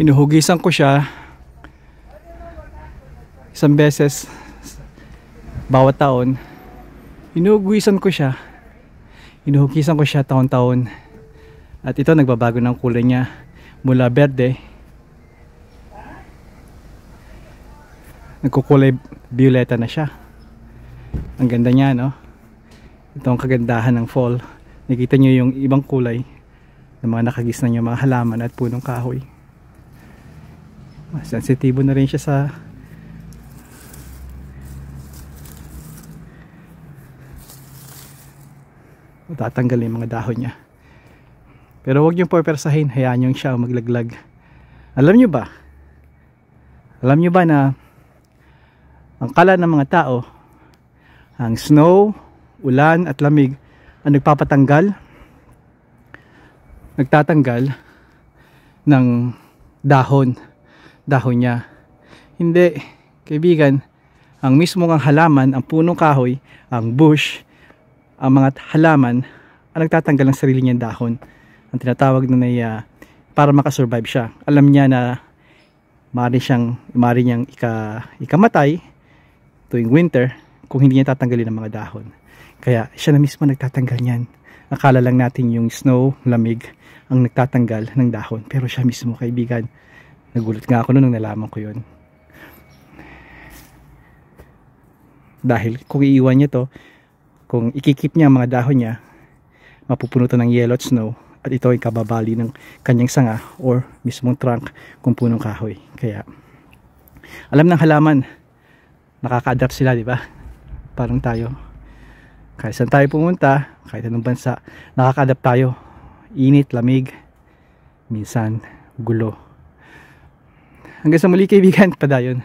Hinuhugisan ko siya isang beses bawat taon. Hinuhugisan ko siya taon-taon. At ito, nagbabago ng kulay niya mula berde, nagkukulay violeta na siya. Ang ganda niya, no? Ito ang kagandahan ng fall. Nakita nyo yung ibang kulay ng mga nakagis na mga halaman at punong kahoy. Sensitibo na rin siya sa tatanggal yung mga dahon niya. Pero huwag nyo pupersahin, hayaan nyo siya maglaglag. Alam nyo ba na ang kala ng mga tao, ang snow, ulan at lamig ang nagtatanggal ng dahon niya. Hindi, kaibigan. Ang mismong ang halaman, ang punong kahoy, ang bush, ang mga halaman ang nagtatanggal ng sarili niyang dahon. Ang tinatawag na para makasurvive siya. Alam niya na maaari niyang ikamatay tuwing winter kung hindi niya tatanggalin ang mga dahon. Kaya siya na mismo nagtatanggal niyan. Akala lang natin yung snow, lamig ang nagtatanggal ng dahon, pero siya mismo, kaibigan. Nagulat nga ako nung nalaman ko yun. Dahil kung iiwan niya to, kung ikikip niya ang mga dahon niya, mapupuno to ng yellow at snow, at ito ay kababali ng kanyang sanga or mismong trunk kung punong kahoy. Kaya alam ng halaman, nakaka-adapt sila, di ba? Parang tayo, kahit saan tayo pumunta, kahit anong bansa, nakaka-adapt tayo. Init, lamig, minsan gulo. Hanggang sa muli, kaibigan, padayon.